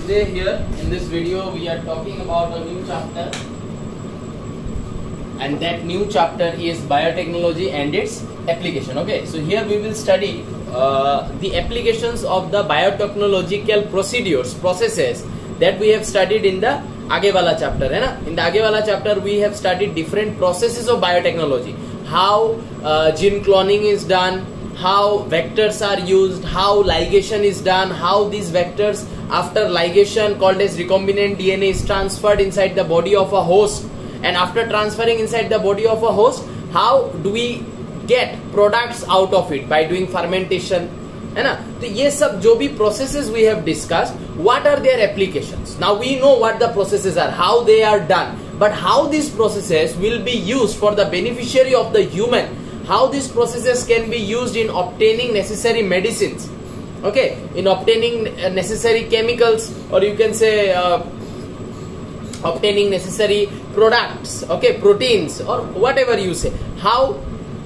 today here in this video we are talking about a new chapter, and that new chapter is biotechnology and its application. Okay, so here we will study the applications of the biotechnological processes that we have studied in the आगे वाला chapter है ना. In the आगे वाला chapter we have studied different processes of biotechnology, how gene cloning is done, how vectors are used, how ligation is done, how these vectors after ligation called as recombinant DNA is transferred inside the body of a host, and after transferring inside the body of a host, how do we get products out of it by doing fermentation, है ना. तो ये सब जो भी processes we have discussed, what are their applications? Now we know what the processes are, how they are done, but how these processes will be used for the beneficiary of the human, how these processes can be used in obtaining necessary medicines, okay, in obtaining necessary chemicals, or you can say obtaining necessary products, okay, proteins, or whatever you say, how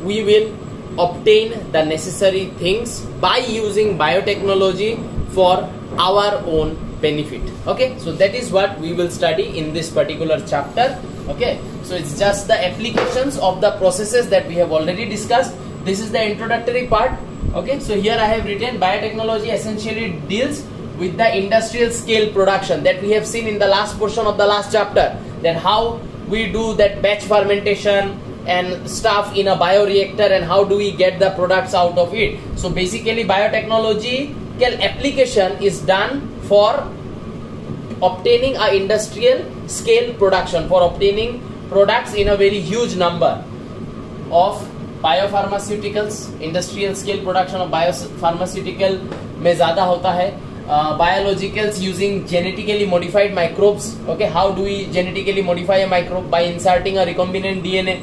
we will obtain the necessary things by using biotechnology for our own benefit. Okay, so that is what we will study in this particular chapter. Okay, so it's just the applications of the processes that we have already discussed. This is the introductory part. Okay, so here I have written biotechnology essentially deals with the industrial scale production that we have seen in the last portion of the last chapter, that how we do that batch fermentation and stuff in a bioreactor, and how do we get the products out of it. So basically biotechnological application is done for obtaining a industrial scale production, for obtaining products in a very huge number of biopharmaceuticals. Industrial scale production of biopharmaceutical में ज़्यादा होता है. Biologicals using genetically modified microbes. Okay, how do we genetically modify a microbe? By inserting a recombinant DNA.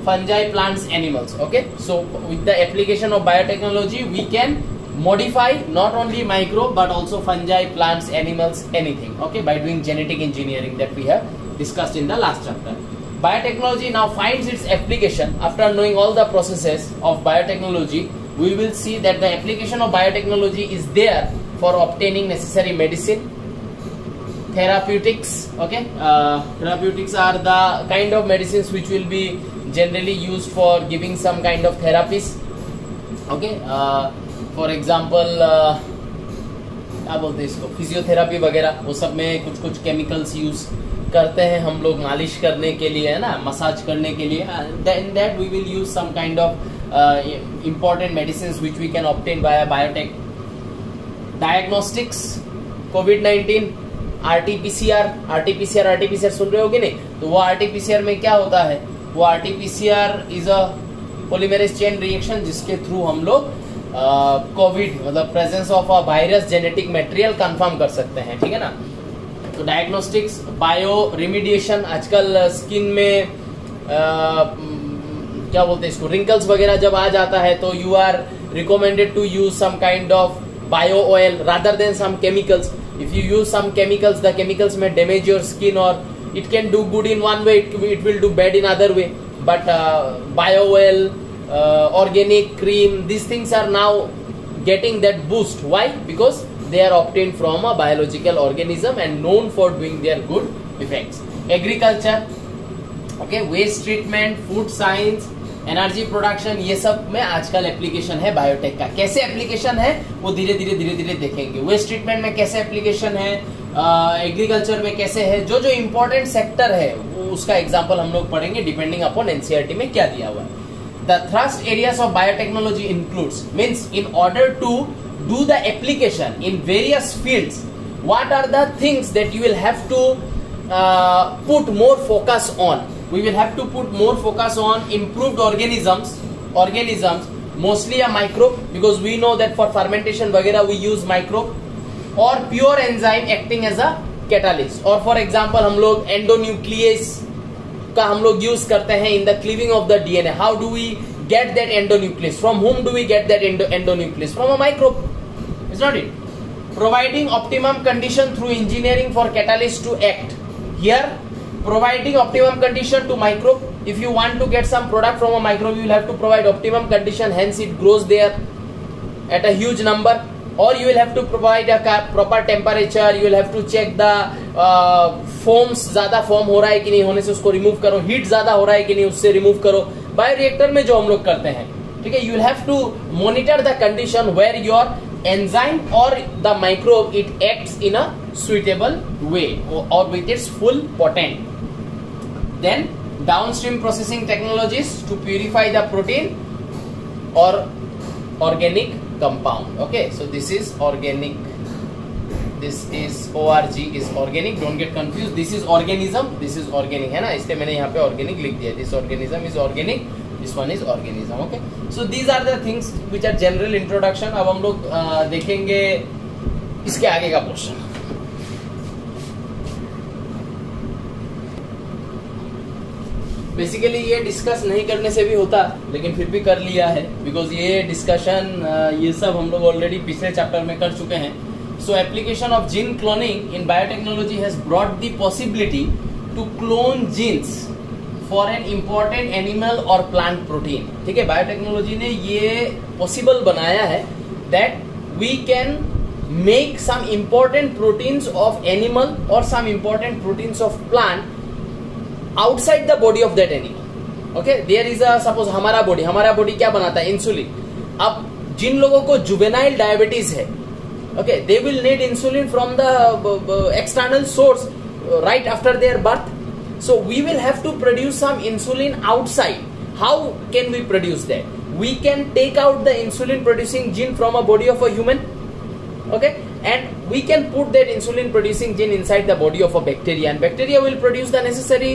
Fungi, plants, animals. Okay, so with the application of biotechnology we can modify not only microbe but also fungi, plants, animals, anything, okay, by doing genetic engineering that we have discussed in the last chapter. Biotechnology now finds its application. After knowing all the processes of biotechnology, we will see that the application of biotechnology is there for obtaining necessary medicine, therapeutics. Okay, therapeutics are the kind of medicines which will be generally used for giving some kind of therapies. Okay, for example क्या बोलते हैं इसको, physiotherapy वगैरह, वो सब में कुछ कुछ केमिकल्स यूज करते हैं हम लोग मालिश करने के लिए, है ना, मसाज करने के लिए. In that we will use some kind of important medicine which we can obtain by biotech. Diagnostics, कोविड-19, आरटीपीसीआर सुन रहे हो कि नहीं? तो वो आरटीपीसीआर में क्या होता है, वो RTPCR is a polymerase chain reaction जिसके थ्रू हम लोग कोविड मतलब presence of a virus genetic material confirm कर सकते हैं, ठीक है ना. तो डायग्नोस्टिक्स, बायो रिमीडिएशन, आजकल स्किन में क्या बोलते हैं इसको, रिंकल्स वगैरह जब आ जाता है तो you are recommended to use some kind of bio oil rather than some chemicals. If you use some chemicals, the chemicals may damage your skin, और it can do good in one way, it will do bad in other way. But bio oil, organic cream, these things are now getting that boost. Why? Because they are obtained from a biological organism and known for doing their good effects. Agriculture, okay, waste treatment, food science, energy production, ये सब में आजकल application है biotech का. कैसे application है वो धीरे धीरे देखेंगे. वेस्ट ट्रीटमेंट में कैसे एप्लीकेशन है, एग्रीकल्चर में कैसे है, जो जो इम्पोर्टेंट सेक्टर है वो उसका एग्जाम्पल हम लोग पढ़ेंगे डिपेंडिंग अपॉन एनसीईआरटी में क्या दिया हुआ है. The thrust areas of biotechnology includes, means in order to do the application in various fields, what are the things that you will have to put more focus on? We will have to put more focus on improved organisms, mostly a microbe, because we know that for fermentation वगैरह we use microbe, or pure enzyme acting as a catalyst, और for example हम लोग endonuclease का हम लोग use करते हैं in the cleaving of the DNA. How do we get that endonuclease? From whom do we get that endonuclease? From a microbe, is not it? Providing optimum condition through engineering for catalyst to act. Here providing optimum condition to microbe. If you want to get some product from a microbe, you will have to provide optimum condition, hence it grows there at a huge number. or you will have to provide a proper temperature, you will have to check the foams, ज्यादा form हो रहा है कि नहीं, होने से उसको remove करो, हीट ज्यादा हो रहा है कि नहीं, उससे रिमूव करो. बायोरिएक्टर में जो हम लोग करते हैं, ठीक है, you will have to monitor the condition where your enzyme or the microbe it acts in a suitable way or with its full potent. Then downstream processing technologies to purify the protein or organic compound. Okay, so this is organic, this is ORG is organic, don't get confused. This is organism, this is organic है ना, इसलिए मैंने यहाँ पे organic लिख दिया. This organism is organic, this one is organism. Okay, so these are the things which are general introduction. अब हम लोग देखेंगे इसके आगे का पोर्शन. बेसिकली ये डिस्कस नहीं करने से भी होता, लेकिन फिर भी कर लिया है, बिकॉज ये डिस्कशन ये सब हम लोग ऑलरेडी पिछले चैप्टर में कर चुके हैं. So application of gene cloning in biotechnology has brought the possibility to clone genes for an important animal और प्लांट प्रोटीन. ठीक है, बायोटेक्नोलॉजी ने ये पॉसिबल बनाया है that we can make some important proteins of animal और some important proteins of plant outside the body of that animal. Okay, there is a suppose हमारा body क्या बनाता है, इंसुलिन. अब जिन लोगों को जुवेनाइल डायबिटीज है, okay, they will need insulin from the external source right after their birth. So we will have to produce some insulin outside. How can we produce that? We can take out the insulin producing gene from a body of a human, okay, and we can put that insulin producing gene inside the body of a bacteria, and bacteria will produce the necessary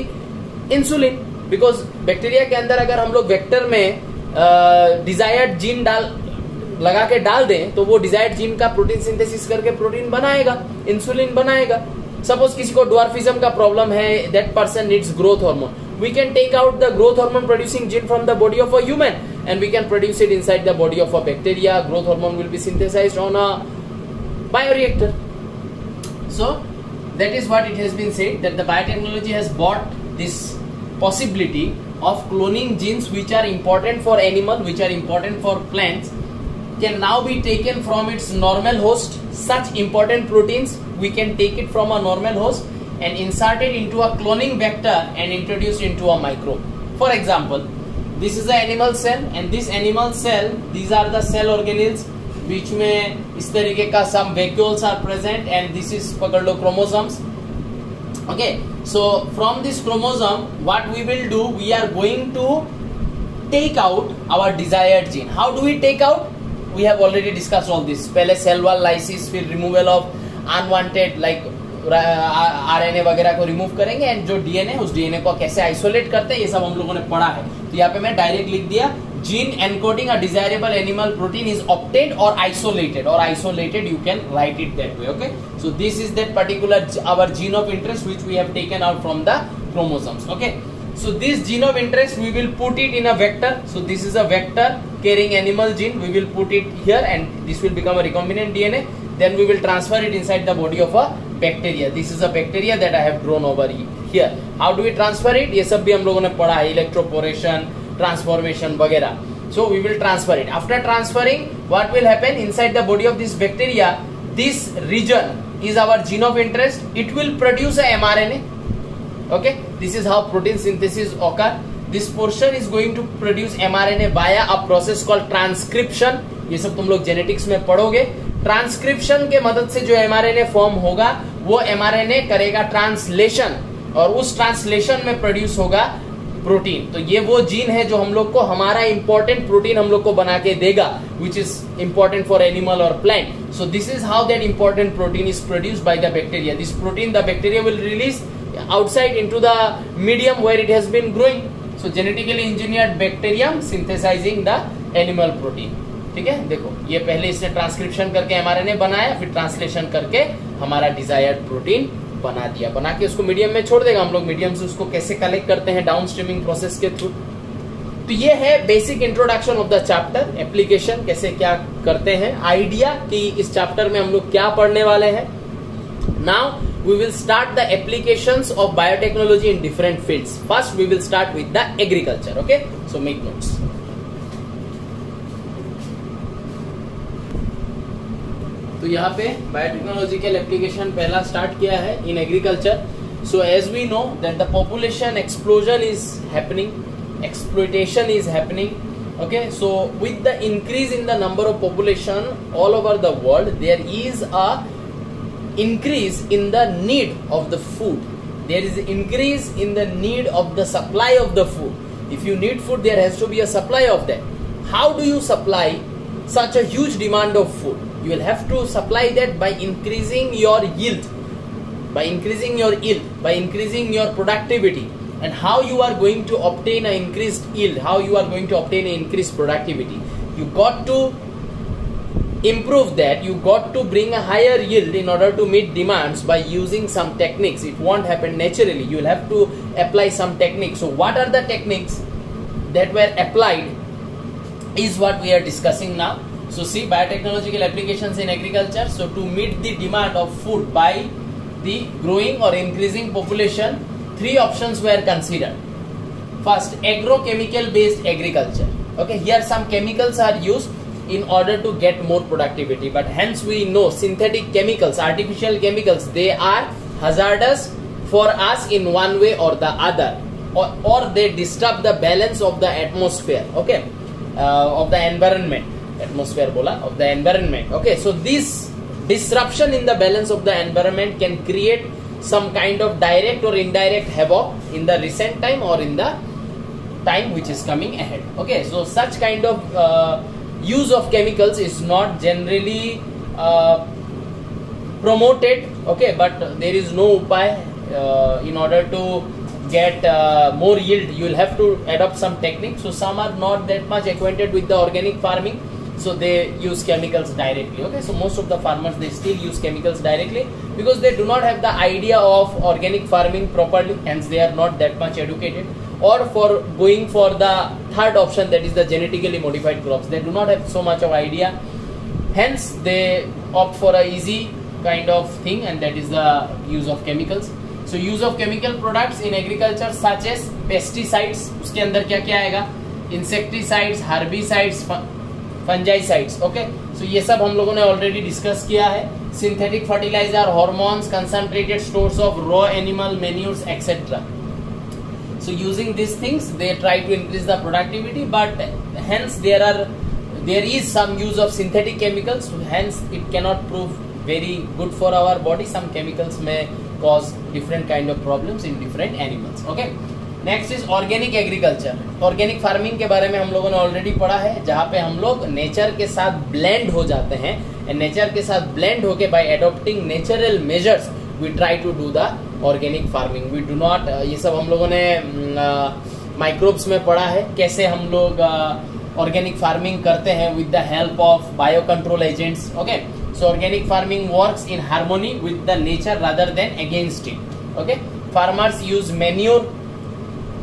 insulin. Because bacteria के अंदर अगर हम लोग vector में desired gene लगा के डाल दें तो वो डिजायर्ड जीन का प्रोटीन सिंथेसिस करके प्रोटीन बनाएगा, इंसुलिन बनाएगा. सपोज किसी को डवार्फिज्म का प्रॉब्लम है, that person needs growth hormone. We can take out the growth hormone producing gene from the body of a human and we can produce it inside the body of a bacteria. Growth hormone will be synthesised on a bioreactor. So that is what it has been said, that the biotechnology has brought this possibility of cloning genes which are important for animal, which are important for plants, can now be taken from its normal host. Such important proteins we can take it from a normal host and insert it into a cloning vector and introduce into a microbe. For example, this is the animal cell and this animal cell, these are the cell organelles. बीच में इस तरीके का some vacuoles are present and this is पकड़ लो chromosomes. Okay, so from this chromosome what we will do, we are going to take out our desired gene. How do we take out? We have already discussed all this. पहले cell wall lysis, फिर removal of unwanted like RNA वगैरह को remove करेंगे and जो DNA उस DNA को कैसे isolate करते हैं ये सब हम लोगों ने पढ़ा है. तो यहाँ पे मैं डायरेक्ट लिख दिया, gene encoding a desirable animal protein is obtained or isolated you can write it that way. Okay, so this is that particular our gene of interest which we have taken out from the chromosomes. Okay, so this gene of interest we will put it in a vector. So this is a vector carrying animal gene, we will put it here and this will become a recombinant DNA. Then we will transfer it inside the body of a bacteria. This is a bacteria that I have drawn over here. How do we transfer it? ये सब भी हम लोगों ने पढ़ा है, electroporation, transformation वगैरह. So we will transfer it. After transferring, what will happen inside the body of this bacteria? This region is our gene of interest. It will produce a mRNA. Okay, this is how protein synthesis occur. This portion is going to produce mRNA via a process called transcription. ये सब तुम लोग genetics में पढ़ोगे. Transcription के मदद से जो mRNA फॉर्म होगा वो mRNA करेगा ट्रांसलेशन और उस ट्रांसलेशन में प्रोड्यूस होगा प्रोटीन. तो ये वो जीन है जो हम लोग को हमारा इंपॉर्टेंट प्रोटीन हम लोग को बना के देगा, which is important for animal और plant. So this is how that important protein is produced by the bacteria. This protein the bacteria will release outside into the medium where it has been growing. So genetically engineered bacterium synthesising the animal protein. ठीक है, देखो ये पहले इसने transcription करके mRNA बनाया, फिर translation करके हमारा डिजायर्ड प्रोटीन बना दिया. बना के उसको मीडियम में छोड़ देगा. हम लोग मीडियम से उसको कैसे कलेक्ट करते हैं डाउन स्ट्रीमिंग प्रोसेस के थ्रू. तो ये है basic introduction of the chapter. Application कैसे क्या करते हैं, आइडिया कि इस चैप्टर में हम लोग क्या पढ़ने वाले हैं. Now we will start the applications of biotechnology in different fields. First we will start with the agriculture. Okay, so make notes. तो यहाँ पे बायोटेक्नोलॉजिकल एप्लीकेशन पहला स्टार्ट किया है in agriculture. So as we know that the population explosion is happening, exploitation is happening. Okay, so with the increase in the number of population all over the world, there is a increase in the need of the food. There is increase in the need of the supply of the food. If you need food, there has to be a supply of that. How do you supply such a huge demand of food? You will have to supply that by increasing your yield, by increasing your yield, by increasing your productivity. And how you are going to obtain an increased yield, how you are going to obtain an increased productivity? You got to improve that, you got to bring a higher yield in order to meet demands by using some techniques. It won't happen naturally, you will have to apply some techniques. So what are the techniques that were applied is what we are discussing now. So see, biotechnological applications in agriculture. So to meet the demand of food by the growing or increasing population, three options were considered. First, agrochemical based agriculture. Okay, here some chemicals are used in order to get more productivity, but hence we know synthetic chemicals, artificial chemicals, they are hazardous for us in one way or the other, or they disturb the balance of the atmosphere. Okay, of the environment. Atmosphere bola, of the environment. Okay, so this disruption in the balance of the environment can create some kind of direct or indirect havoc in the recent time or in the time which is coming ahead. Okay, so such kind of use of chemicals is not generally promoted. Okay, but there is no upay in order to get more yield. You will have to adopt some techniques. So some are not that much acquainted with the organic farming, so they use chemicals directly. Okay, so most of the farmers, they still use chemicals directly because they do not have the idea of organic farming properly, hence they are not that much educated. Or for going for the third option, that is the genetically modified crops, they do not have so much of idea, hence they opt for a easy kind of thing, and that is the use of chemicals. So use of chemical products in agriculture such as pesticides, उसके अंदर क्या क्या आएगा, insecticides, herbicides, fungicides. Okay, so ये सब हम लोगों ने ऑलरेडी डिस्कस किया है. Synthetic fertiliser, hormones, concentrated stores of raw animal manures etcetera. So using this things they try to increase the productivity, but hence there is some use of synthetic chemicals, hence it cannot prove very good for our body. Some chemicals में cause different kind of problems in different animals. Okay, next is organic agriculture. Organic farming के बारे में हम लोगों ने already पढ़ा है, जहां पे हम लोग नेचर के साथ ब्लेंड हो जाते हैं. एंड नेचर के साथ ब्लेंड होके by adopting natural measures we try to do the organic farming. We do not, ये सब हम लोगों ने माइक्रोब्स में पढ़ा है, कैसे हम लोग ऑर्गेनिक फार्मिंग करते हैं with the help of bio control agents. Okay, so organic farming works in harmony with the nature rather than against it. Okay, farmers use manure,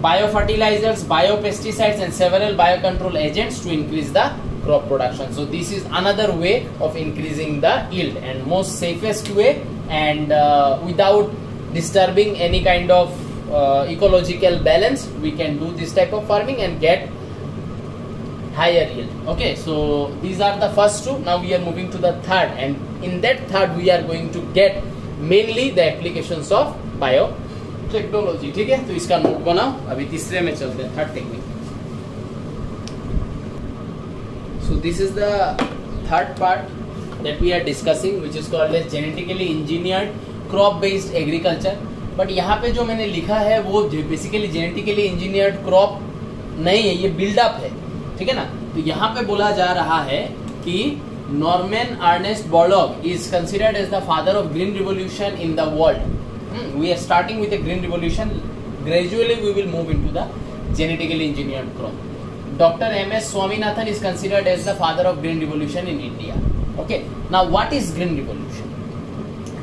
biofertilizers, biopesticides and several biocontrol agents to increase the crop production. So this is another way of increasing the yield, and most safest way, and without disturbing any kind of ecological balance, we can do this type of farming and get higher yield. Okay, so these are the first two. Now we are moving to the third, and in that third we are going to get mainly the applications of technology. ठीक है, तो इसका note बनाओ. अभी तीसरे में चलते हैं, third technique. So this is the third part that we are discussing, which is called as genetically engineered crop based agriculture. But यहाँ पे जो मैंने लिखा है वो बेसिकली जेनेटिकली इंजीनियर्ड क्रॉप नहीं है, ये बिल्डअप है. ठीक है ना. तो यहाँ पे बोला जा रहा है कि Norman Ernest Borlaug is considered as the father of green revolution in the world. We are starting with a green revolution. Gradually we will move into the genetically engineered crop. Dr. M.S. Swaminathan is considered as the father of green revolution in India. Okay, now what is green revolution?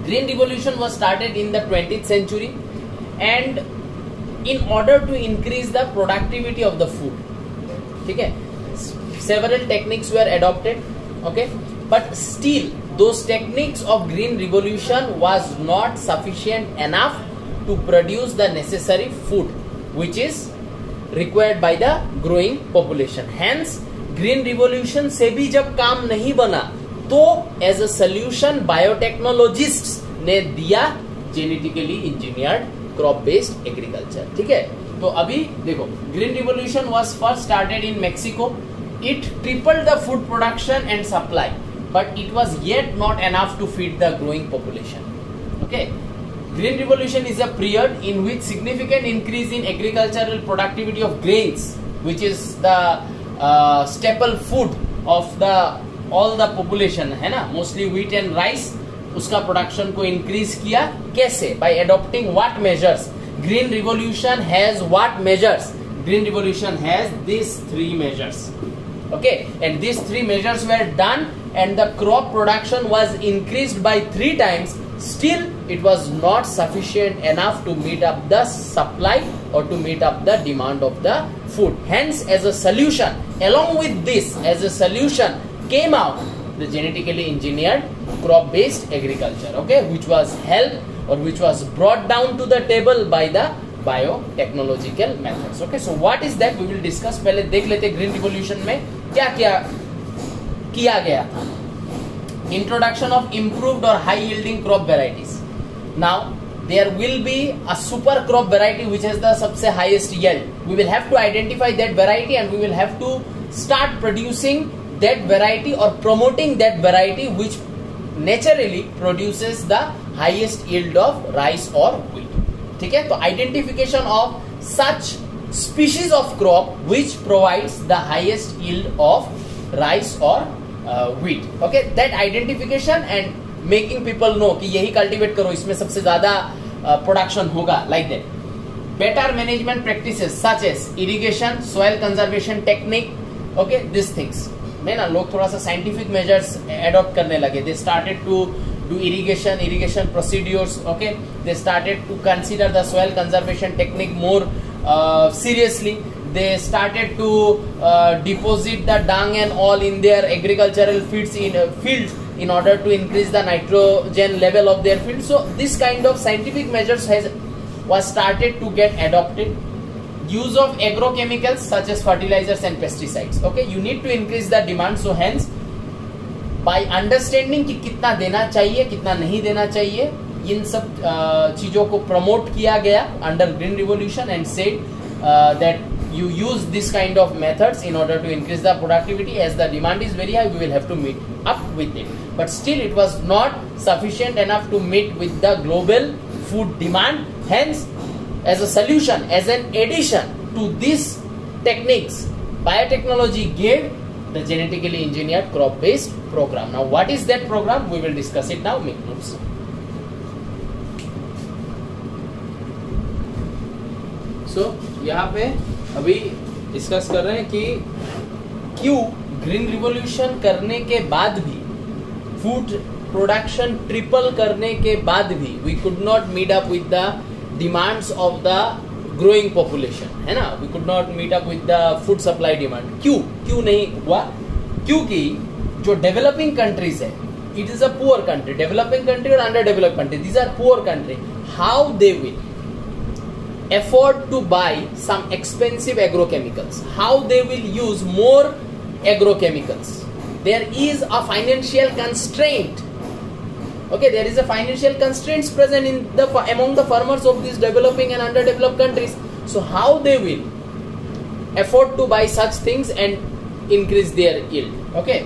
Green revolution was started in the 20th century, and in order to increase the productivity of the food, ठीक है, several techniques were adopted. Okay, but still those techniques of green revolution was not sufficient enough to produce the necessary food which is required by the growing population. Hence green revolution से भी जब काम नहीं बना तो as a solution biotechnologists ने दिया genetically engineered crop based agriculture. ठीक है, तो अभी देखो, green revolution was first started in Mexico. It tripled the food production and supply, but it was yet not enough to feed the growing population. Okay, green revolution is a period in which significant increase in agricultural productivity of grains, which is the staple food of the all the population, है ना, mostly wheat and rice. उसका production को increase किया कैसे? By adopting what measures? Green revolution has what measures? Green revolution has this 3 measures. Okay, and these 3 measures were done and the crop production was increased by 3 times. Still it was not sufficient enough to meet up the supply or to meet up the demand of the food. Hence, as a solution, along with this, as a solution came out the genetically engineered crop based agriculture, okay, which was helped or which was brought down to the table by the biotechnological methods. Okay, so what is that we will discuss. पहले देख लेते green revolution में क्या क्या किया गया था। Introduction of improved और high yielding crop varieties. Now there will be a super crop variety which has the सबसे highest yield. We will have to identify that variety and we will have to start producing that variety और promoting that variety which naturally produces the highest yield of rice और wheat. ठीक है, तो identification of such species of crop which provides the highest yield of rice और wheat. Okay, that identification and making people know कि यही cultivate करो, इसमें सबसे ज्यादा प्रोडक्शन होगा, like that. Better management practices such as irrigation, soil conservation technique, okay, this things में ना लोग थोड़ा सा साइंटिफिक मेजर्स एडॉप्ट करने लगे। They started to do irrigation procedures, okay, they started to consider the soil conservation technique more seriously. They started to deposit the dung and all in their agricultural fields in order to increase the nitrogen level of their field. So this kind of scientific measures was started to get adopted. Use of agrochemicals such as fertilizers and pesticides, okay, you need to increase the demand, so hence by understanding कि कितना देना चाहिए कितना नहीं देना चाहिए, इन सब चीजों को प्रमोट किया गया under green revolution and said that you use this kind of methods in order to increase the productivity. As the demand is very high, we will have to meet up with it, but still it was not sufficient enough to meet with the global food demand. Hence, as a solution, as an addition to these techniques, biotechnology gave the genetically engineered crop based program. Now what is that program? We will discuss it now. Make notes. So यहाँ पे अभी discuss कर रहे हैं कि क्यों green revolution करने के बाद भी, फूड प्रोडक्शन ट्रिपल करने के बाद भी, we could not meet up with the demands of the growing population, है ना, we could not meet up with the food supply demand. क्यों नहीं हुआ? क्योंकि जो डेवलपिंग कंट्रीज है, it is a poor country, developing country और under developed country, these are poor country. How they will afford to buy some expensive agrochemicals? How they will use more agrochemicals? There is a financial constraint. Okay, there is a financial constraints present in the among the farmers of these developing and underdeveloped countries. So how they will afford to buy such things and increase their yield? Okay,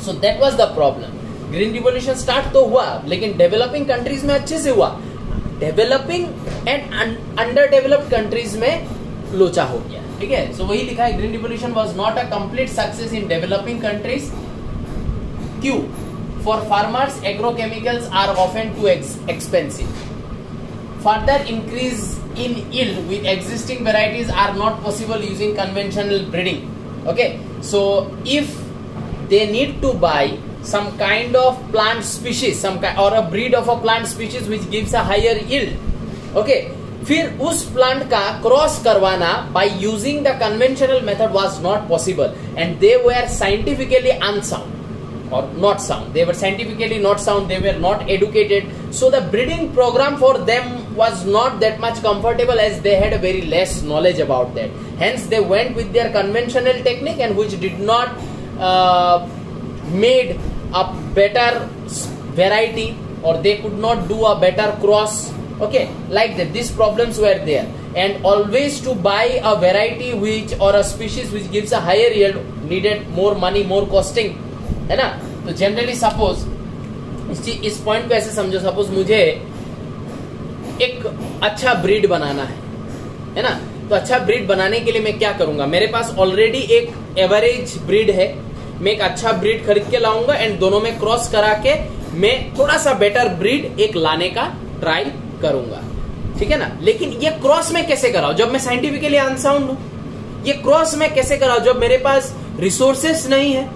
so that was the problem. Green revolution start तो हुआ, लेकिन developing countries में अच्छे से हुआ, developing and under developed countries में लोचा हो गया. ठीक है, सो वही लिखा है, green revolution was not a complete success in developing countries. क्यों? For farmers agrochemicals are often too expensive. Further increase in yield with existing varieties are not possible using conventional breeding. Okay, so if they need to buy some kind of plant species, or a breed of a plant species which gives a higher yield. Okay, फिर उस plant का cross करवाना by using the conventional method was not possible, and they were scientifically unsound or not sound. They were scientifically not sound. They were not educated. So the breeding program for them was not that much comfortable, as they had a very less knowledge about that. Hence, they went with their conventional technique, and which did not made a better variety or they could not do a better cross. Okay, like that these problems were there, and always to buy a variety which or a species which gives a higher yield needed more money, more costing, है ना. तो generally suppose इस point को ऐसे समझो, suppose मुझे एक अच्छा ब्रीड बनाना है ना. तो अच्छा ब्रीड बनाने के लिए मैं क्या करूंगा, मेरे पास ऑलरेडी एक एवरेज ब्रीड है, मैं एक अच्छा ब्रीड खरीद के लाऊंगा एंड दोनों में क्रॉस करा के मैं थोड़ा सा बेटर ब्रीड एक लाने का ट्राई करूंगा, ठीक है ना. लेकिन ये क्रॉस में कैसे कराऊं जब मैं साइंटिफिकली अनसाउंड हूं, ये क्रॉस में कैसे कराऊं जब मेरे पास रिसोर्सेस नहीं है.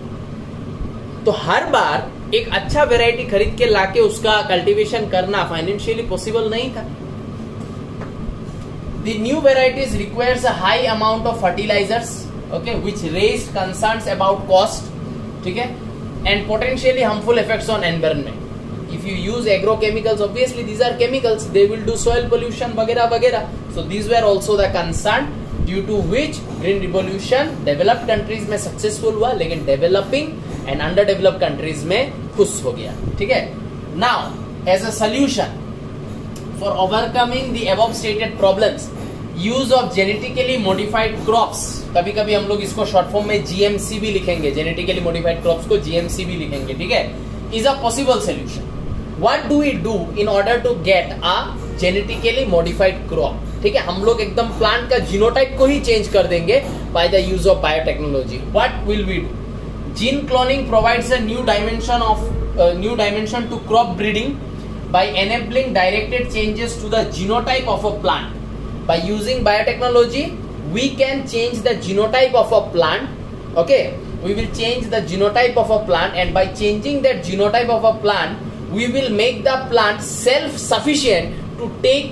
तो हर बार एक अच्छा वेराइटी खरीद के लाके उसका कल्टीवेशन करना फाइनेंशियली पॉसिबल नहीं था. The new varieties requires a high amount of fertilizers, okay, which raised concerns about cost, ठीक है, and potentially harmful effects on environment. If you use agrochemicals, obviously these are chemicals, they will do soil pollution वगैरह वगैरह. So these were also the concern due to which green revolution developed countries में successful हुआ, लेकिन developing and underdeveloped countries में खुश हो गया, ठीक है. Now as a solution for overcoming the above stated problems, use of genetically modified crops, कभी कभी हम लोग इसको शॉर्ट फॉर्म में GMC भी लिखेंगे, जेनेटिकली मॉडिफाइड क्रॉप्स को GMC भी लिखेंगे, ठीक है, is a possible solution. What do we do in order to get a genetically modified crop? ठीक है, हम लोग एकदम प्लांट का जीनोटाइप को ही चेंज कर देंगे by the use of biotechnology. What will we do? Gene cloning provides a new dimension to crop breeding by enabling directed changes to the genotype of a plant. By using biotechnology, we can change the genotype of a plant. Okay, we will change the genotype of a plant, and by changing that genotype of a plant, we will make the plant self-sufficient to take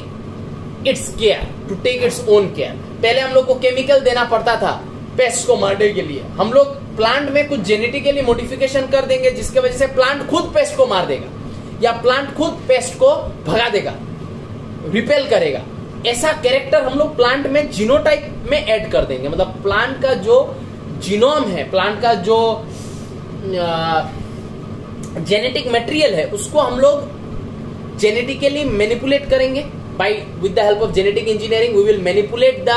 its care, to take its own care. पहले हम लोग को chemical देना पड़ता था paste को मारने के लिए. हम लोग प्लांट में कुछ जेनेटिकली मॉडिफिकेशन कर देंगे जिसके वजह से प्लांट खुद पेस्ट को मार देगा, या प्लांट खुद पेस्ट को भगा देगा, रिपेल करेगा. ऐसा कैरेक्टर हम लोग प्लांट में जीनोटाइप में ऐड कर देंगे. मतलब प्लांट का जो जीनोम है, प्लांट का जो जेनेटिक मटेरियल है, उसको हम लोग जेनेटिकली मैनिपुलेट करेंगे. By with the help of genetic engineering we will manipulate the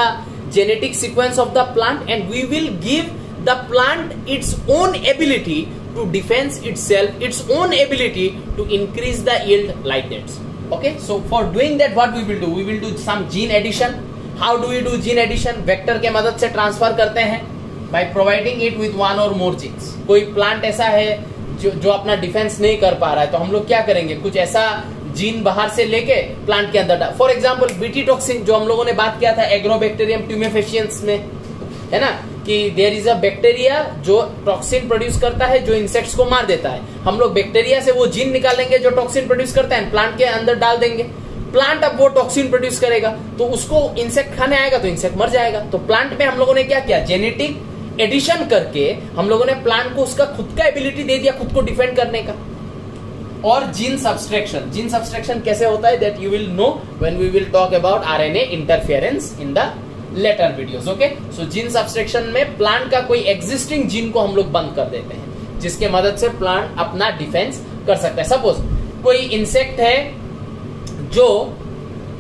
genetic sequence of the plant and we will give the plant its own ability to defend itself, its own ability to increase the yield like that. Okay, so for doing that what we will do? We will do some gene addition. How do we do gene addition? Vector के मदद से transfer करते हैं by providing it with one or more genes. कोई plant ऐसा है जो अपना डिफेंस नहीं कर पा रहा है, तो हम लोग क्या करेंगे, कुछ ऐसा जीन बाहर से लेके प्लांट के अंदर. फॉर एग्जाम्पल बीटी टॉक्सिन जो हम लोगों ने बात किया था एग्रोबैक्टीरियम ट्यूमेफेशियंस में, है ना, कि देयर इज अ बैक्टीरिया जो टॉक्सिन प्रोड्यूस करता है जो इंसेक्ट्स को मार देता है. हम लोग बैक्टीरिया से वो जीन निकालेंगे जो टॉक्सिन प्रोड्यूस करता है, प्लांट के अंदर डाल देंगे. प्लांट अब वो टॉक्सिन प्रोड्यूस करेगा तो उसको इंसेक्ट खाने आएगा तो इंसेक्ट मर जाएगा. तो प्लांट में हम लोगों ने क्या किया, जेनेटिक एडिशन करके हम लोगों ने प्लांट को उसका खुद का एबिलिटी दे दिया खुद को डिफेंड करने का. और जीन सब्सट्रैक्शन, जीन सब्सट्रैक्शन कैसे होता है that you will know when we will talk about RNA interference in the later videos. Okay, so gene subtraction में प्लांट का कोई एग्जिस्टिंग जीन को हम लोग बंद कर देते हैं जिसके मदद से प्लांट अपना डिफेंस कर सकता है. सपोज कोई इंसेक्ट है जो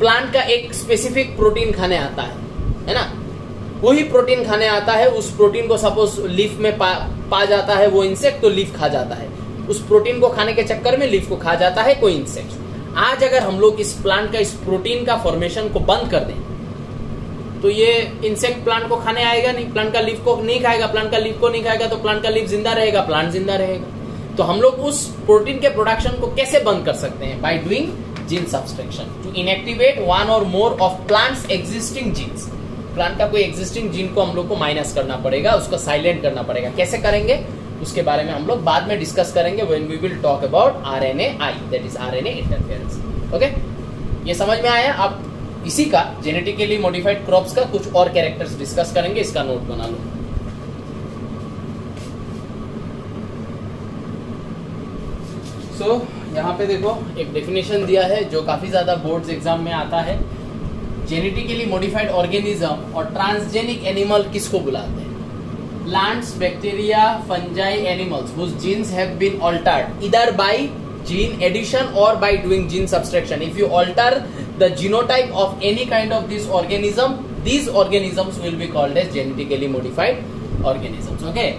प्लांट का एक स्पेसिफिक प्रोटीन खाने आता है ना, वही प्रोटीन खाने आता है, उस प्रोटीन को सपोज लीफ में पा जाता है वो इंसेक्ट, तो लीफ खा जाता है. उस प्रोटीन को खाने के चक्कर में लीफ को खा जाता है कोई इंसेक्ट. आज अगर हम लोग इस प्लांट का इस प्रोटीन का फॉर्मेशन को बंद कर दें तो ये इंसेक्ट प्लांट को खाने आएगा नहीं, प्लांट का लीफ को नहीं खाएगा. प्लांट का लीफ को नहीं खाएगा तो प्लांट का लीफ जिंदा रहेगा, प्लांट जिंदा रहेगा. तो हम लोग उस प्रोटीन के प्रोडक्शन को कैसे बंद कर सकते हैं, by doing gene subtraction to inactivate one और more of plants existing genes. Plant का कोई एग्जिस्टिंग जीन को हम लोग को माइनस करना पड़ेगा, उसको साइलेंट करना पड़ेगा. कैसे करेंगे उसके बारे में हम लोग बाद में डिस्कस करेंगे when we will talk about RNAi, that is RNA interference. Okay, ये समझ में आया. अब इसी का जेनेटिकली मॉडिफाइड क्रॉप्स का कुछ और कैरेक्टर्स डिस्कस करेंगे, इसका नोट बना लो. सो यहाँ पे देखो एक डेफिनेशन दिया है जो काफी ज्यादा बोर्ड्स एग्जाम में आता है. जेनेटिकली मॉडिफाइड ऑर्गेनिज्म और ट्रांसजेनिक एनिमल किसको बुलाते हैं? plants, bacteria, fungi, animals whose genes have been altered either by gene addition or by doing gene subtraction. If you alter the genotype of any kind of this organism, these organisms will be called as genetically modified organisms. Okay.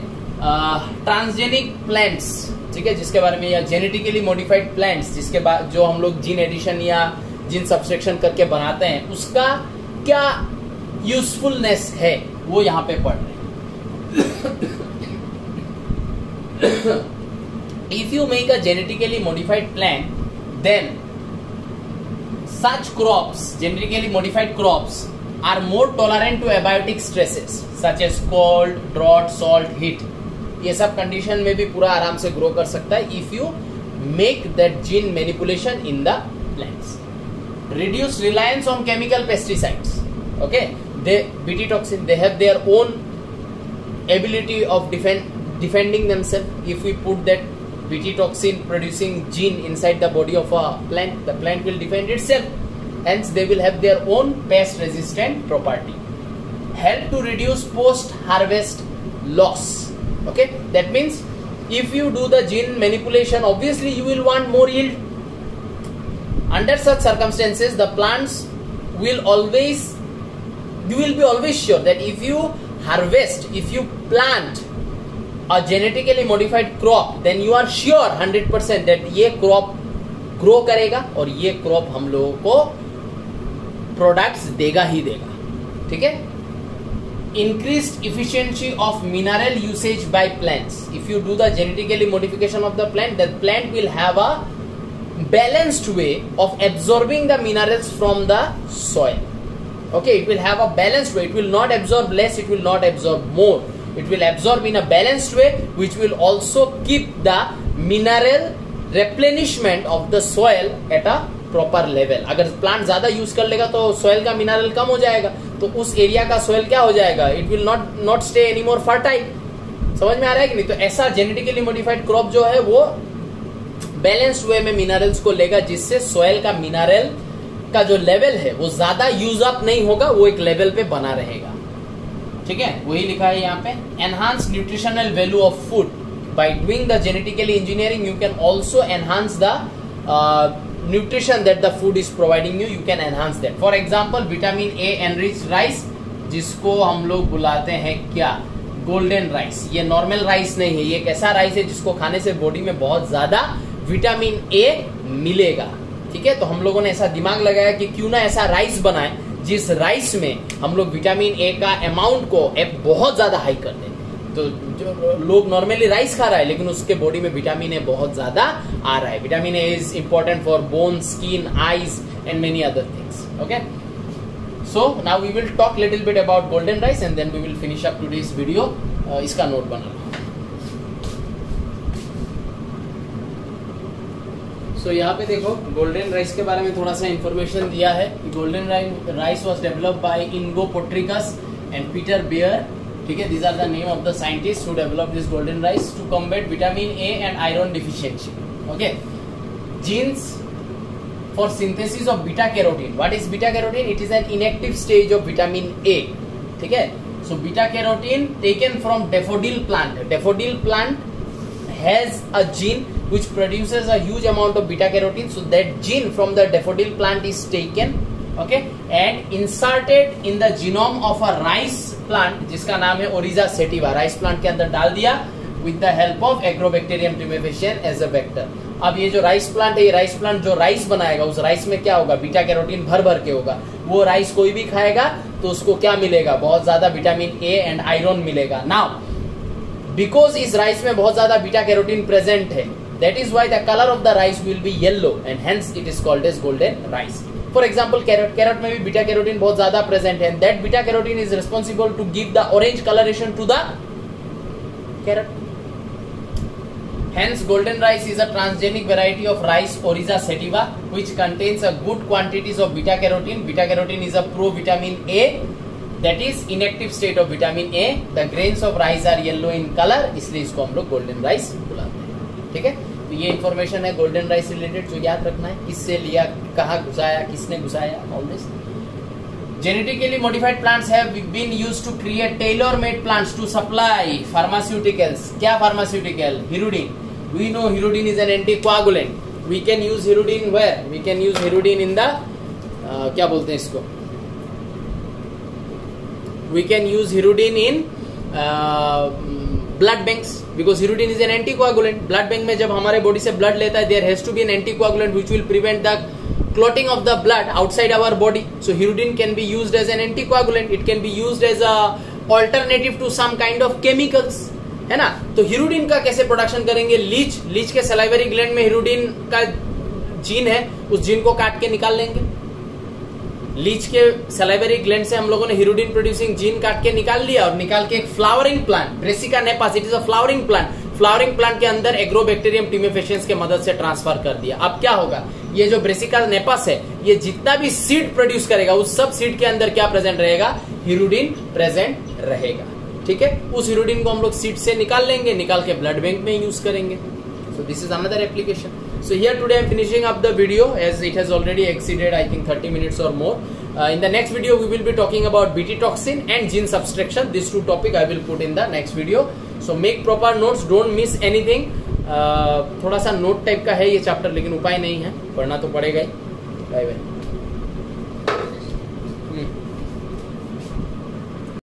Transgenic plants, ठीक है, जिसके बारे में, या genetically modified plants जिसके बाद जो हम लोग जीन एडिशन या जीन सब्सट्रैक्शन करके बनाते हैं, उसका क्या यूजफुलनेस है वो यहाँ पे पढ़ रहे हैं. If you make a genetically modified plant, then such crops, genetically modified crops, are more tolerant to abiotic stresses such as cold, drought, salt, heat. ये सब कंडीशन में भी पूरा आराम से ग्रो कर सकता है if you make that gene manipulation in the plants. Reduce reliance on chemical pesticides. Okay, BT toxin, they have their own ability of defending themselves. If we put that BT toxin producing gene inside the body of a plant, the plant will defend itself. Hence, they will have their own pest resistant property. Help to reduce post harvest loss. Okay, that means if you do the gene manipulation, obviously you will want more yield. Under such circumstances, the plants will always, you will be always sure that if you harvest, if you plant a genetically modified crop, then you are sure 100% that ये crop grow करेगा और ये crop हम लोगों को products देगा ही देगा. ठीक है. Increased efficiency of mineral usage by plants. If you do the genetically modification of the plant, the plant will have a balanced way of absorbing the minerals from the soil. Okay, it will have a balanced way. It will not absorb less, it will not absorb more. It will absorb in a balanced way, which will also keep the mineral replenishment of the soil at a proper level. अगर plant ज्यादा use कर लेगा तो soil का mineral कम हो जाएगा, तो उस एरिया का सोयल क्या हो जाएगा, it will not stay any more fertile. समझ में आ रहा है कि नहीं? तो ऐसा जेनेटिकली मॉडिफाइड क्रॉप जो है वो बैलेंस्ड वे में मिनरल्स को लेगा, जिससे सोयल का मिनरल का जो लेवल है वो ज्यादा यूज अप नहीं होगा, वो एक लेवल पे बना रहेगा. ठीक है, वही लिखा है यहाँ पे. Enhance nutritional value of food. By doing the genetically engineering you can also enhance the nutrition that the food is providing you. You can enhance that. For example, vitamin A enriched rice, जिसको हम लोग बुलाते हैं क्या, golden rice. ये normal rice नहीं है, ये एक ऐसा राइस है जिसको खाने से बॉडी में बहुत ज्यादा विटामिन ए मिलेगा. ठीक है, तो हम लोगों ने ऐसा दिमाग लगाया कि क्यों ना ऐसा राइस बनाए जिस राइस में हम लोग विटामिन ए का अमाउंट को बहुत ज्यादा हाई कर दें. तो जो लोग नॉर्मली राइस खा रहा है लेकिन उसके बॉडी में विटामिन ए बहुत ज्यादा आ रहा है. Vitamin A is important for bone, skin, eyes and many other things. Okay, so now we will talk little bit about golden rice and then we will finish up today's video. इसका note बना लो. सो यहाँ पे देखो, golden rice के बारे में थोड़ा सा इंफॉर्मेशन दिया है. Golden rice was developed by Ingo Potrykus and Peter Beyer. ठीक है, these are the name of the scientists who developed this golden rice to combat vitamin A and iron deficiency. Okay, genes for synthesis of beta carotene. What is beta carotene? It is an inactive stage of vitamin A. ठीक है, so beta carotene taken from daffodil plant. Daffodil plant has a gene which produces a huge amount of beta carotene. So that gene from the daffodil plant is taken, okay, and inserted in the genome of a rice plant जिसका नाम है ओरिजा sativa. Rice plant के अंदर डाल दिया with the help of Agrobacterium tumefaciens as a vector. अब ये जो राइस प्लांट है, ये राइस प्लांट जो राइस बनाएगा, उस राइस में क्या होगा, बीटा कैरोटीन भर भर के होगा. वो राइस कोई भी खाएगा तो उसको क्या मिलेगा, बहुत ज्यादा विटामिन ए एंड आयरन मिलेगा. नाउ बिकॉज इस राइस में बहुत ज्यादा बीटा कैरोटीन प्रेजेंट है, that is why the colour of the rice will be yellow and hence it is called as golden rice. For example carrot में भी beta carotene बहुत ज्यादा प्रेजेंट है. That beta carotene is responsible to give the orange colouration to the carrot. Hence, golden rice is a transgenic variety of rice Oryza sativa, which contains a good quantities of beta carotene. Beta carotene is a pro-vitamin A, that is inactive state of vitamin A. The grains of rice are yellow in color, इसलिए इसको हम लोग golden rice बुलाते हैं. ठीक है, तो ये इन्फॉर्मेशन है गोल्डन राइस रिलेटेड जो याद रखना है. किससे लिया, कहाँ घुसाया, किसने घुसाया, all this. genetically modified plants have been used to create tailor-made plants to supply pharmaceuticals. क्या pharmaceutical? Hirudin. We know hirudin is an anticoagulant. We can use hirudin where? We can use hirudin in the क्या बोलते हैं इसको? We can use hirudin in blood banks because hirudin is an anticoagulant. Blood bank में जब हमारे body से blood लेता है, there has to be an anticoagulant which will prevent the clotting of the blood outside our body. So hirudin can be used as an anticoagulant. It can be used as a alternative to some kind of chemicals, है ना. तो hirudin का कैसे production करेंगे? Leach के salivary gland में hirudin का gene है, उस जीन को काट के निकाल लेंगे. लीच के सलाइवरी ग्लैंड से हम लोगों ने हिरुडिन प्रोड्यूसिंग जीन काट के निकाल लिया और निकाल के एक flowering plant, Brassica napus, it is a flowering plant, flowering plant के अंदर एग्रोबैक्टीरियम टीमेफेशियंस के मदद से ट्रांसफर कर दिया. अब क्या होगा? ये जो ब्रेसिका नेपास है, ये जितना भी सीड प्रोड्यूस करेगा उस सब सीड के अंदर क्या प्रेजेंट रहेगा? हिरुडिन प्रेजेंट रहेगा. ठीक है, उस हिरुडिन को हम लोग सीड से निकाल लेंगे, निकाल के ब्लड बैंक में यूज करेंगे. So this is another application. So here today I am finishing up the video as it has already exceeded I think 30 minutes or more. In the next video we will be talking about Bt toxin and gene subtraction. These two topic I will put in the next video. So make proper notes, don't miss anything. थोड़ा सा note type का है ये chapter, लेकिन उपाय नहीं है, पढ़ना तो पड़ेगा ही. Bye bye.